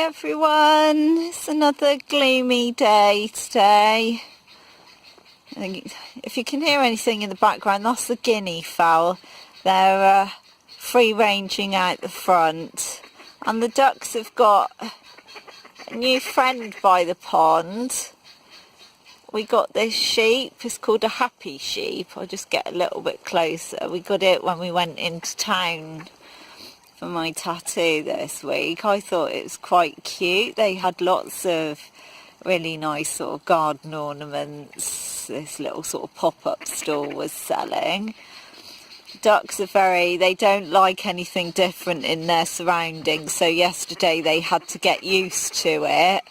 everyone, it's another gloomy day today. I think if you can hear anything in the background, that's the guinea fowl. They're free ranging out the front, and the ducks have got a new friend by the pond. We got this sheep, it's called a happy sheep. I'll just get a little bit closer. We got it when we went into town for my tattoo this week. I thought it was quite cute. They had lots of really nice sort of garden ornaments. This little sort of pop-up store was selling. Ducks are they don't like anything different in their surroundings, so yesterday they had to get used to it,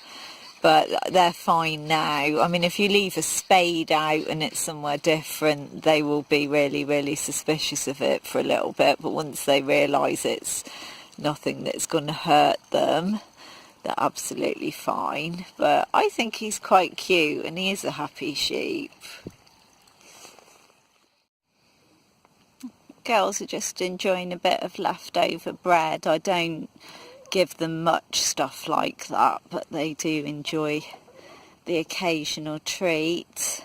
but they're fine now. I mean, if you leave a spade out and it's somewhere different, they will be really suspicious of it for a little bit, but once they realise it's nothing that's going to hurt them, they're absolutely fine. But I think he's quite cute, and he is a happy sheep. Girls are just enjoying a bit of leftover bread. I don't give them much stuff like that, but they do enjoy the occasional treat.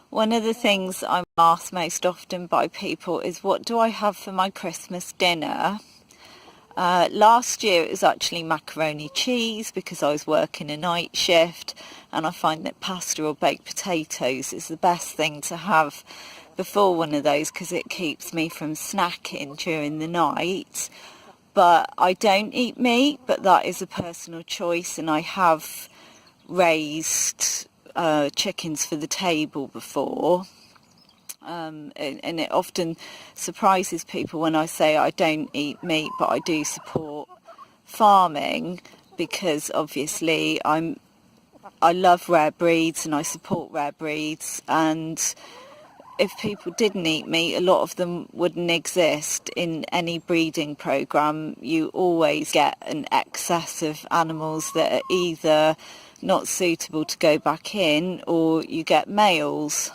One of the things I'm asked most often by people is, what do I have for my Christmas dinner? Last year it was actually macaroni cheese because I was working a night shift, and I find that pasta or baked potatoes is the best thing to have before one of those because it keeps me from snacking during the night. But I don't eat meat, but that is a personal choice, and I have raised chickens for the table before. And it often surprises people when I say I don't eat meat, but I do support farming, because obviously I love rare breeds and I support rare breeds, and if people didn't eat meat, a lot of them wouldn't exist in any breeding program. You always get an excess of animals that are either not suitable to go back in, or you get males.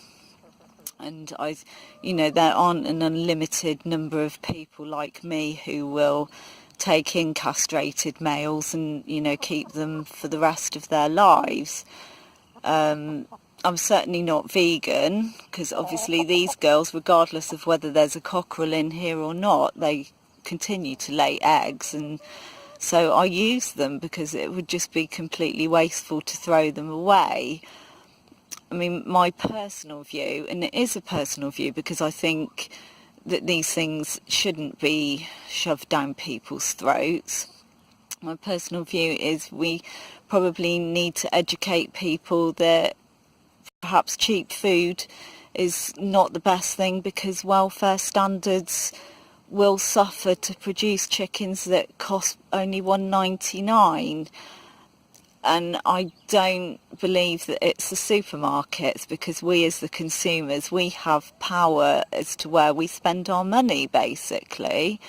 And there aren't an unlimited number of people like me who will take in castrated males and, keep them for the rest of their lives. I'm certainly not vegan, because obviously these girls, regardless of whether there's a cockerel in here or not, they continue to lay eggs, and so I use them because it would just be completely wasteful to throw them away. I mean, my personal view, and it is a personal view because I think that these things shouldn't be shoved down people's throats. My personal view is we probably need to educate people that perhaps cheap food is not the best thing, because welfare standards will suffer to produce chickens that cost only $1.99. And I don't believe that it's the supermarkets, because we as the consumers, we have power as to where we spend our money, basically.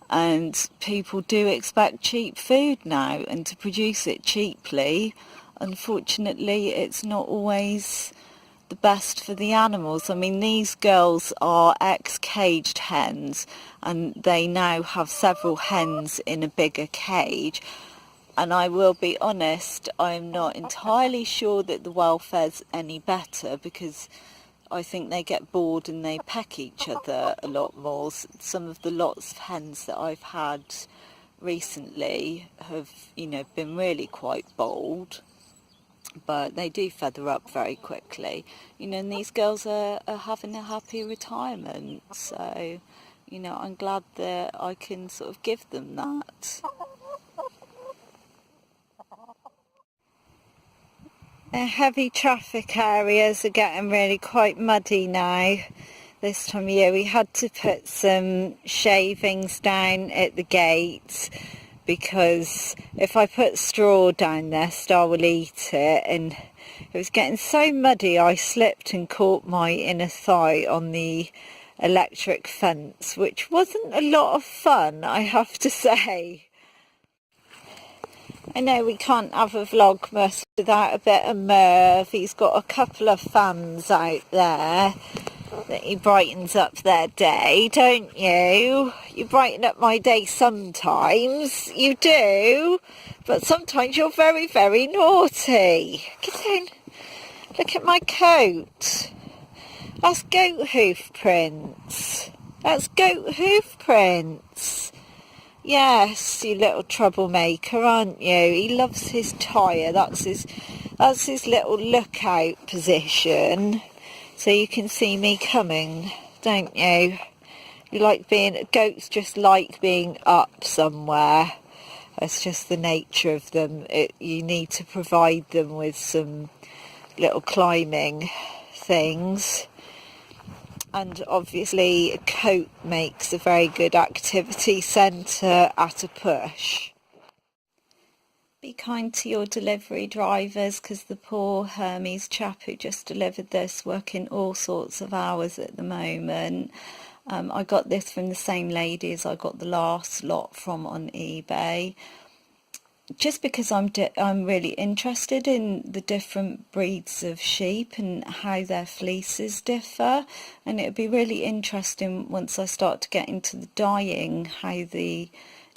And people do expect cheap food now, and to produce it cheaply, unfortunately, it's not always the best for the animals. I mean, these girls are ex-caged hens, and they now have several hens in a bigger cage. And I will be honest, I'm not entirely sure that the welfare's any better, because I think they get bored and they peck each other a lot more. Some of the lots of hens that I've had recently have, been really quite bold, but they do feather up very quickly. And these girls are having a happy retirement, so, I'm glad that I can sort of give them that. The heavy traffic areas are getting really quite muddy now. This time of year we had to put some shavings down at the gate, because if I put straw down there, Star will eat it, and it was getting so muddy I slipped and caught my inner thigh on the electric fence, which wasn't a lot of fun, I have to say. I know we can't have a Vlogmas without a bit of Merv. He's got a couple of fans out there. that you brightens up their day, don't you? You brighten up my day sometimes, you do, but sometimes you're very, very naughty. Get in. Look at my coat. That's goat hoof prints. That's goat hoof prints. Yes, you little troublemaker, aren't you? He loves his tyre. That's his little lookout position. So you can see me coming, don't you? You like being, goats just like being up somewhere. That's just the nature of them. You need to provide them with some little climbing things. And obviously a coat makes a very good activity centre at a push. Be kind to your delivery drivers, because the poor Hermes chap who just delivered this working all sorts of hours at the moment. I got this from the same lady as I got the last lot from on eBay. Just because I'm really interested in the different breeds of sheep and how their fleeces differ, and it would be really interesting once I start to get into the dyeing how the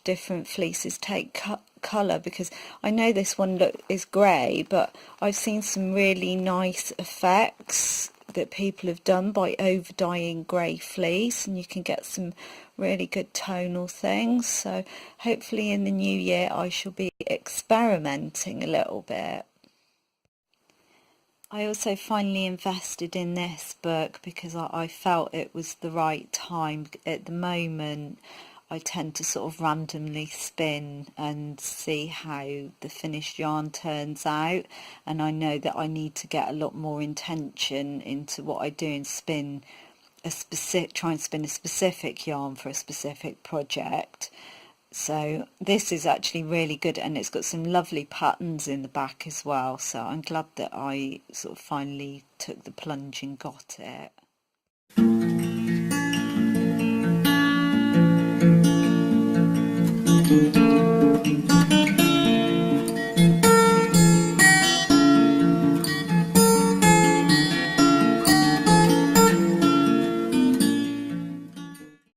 different fleeces take colour, because I know this one is grey, but I've seen some really nice effects that people have done by over dyeing grey fleece, and you can get some really good tonal things. So hopefully in the new year I shall be experimenting a little bit. I also finally invested in this book because I felt it was the right time. At the moment I tend to sort of randomly spin and see how the finished yarn turns out, and I know that I need to get a lot more intention into what I do and try and spin a specific yarn for a specific project. So this is actually really good, and it's got some lovely patterns in the back as well, so I'm glad that I sort of finally took the plunge and got it.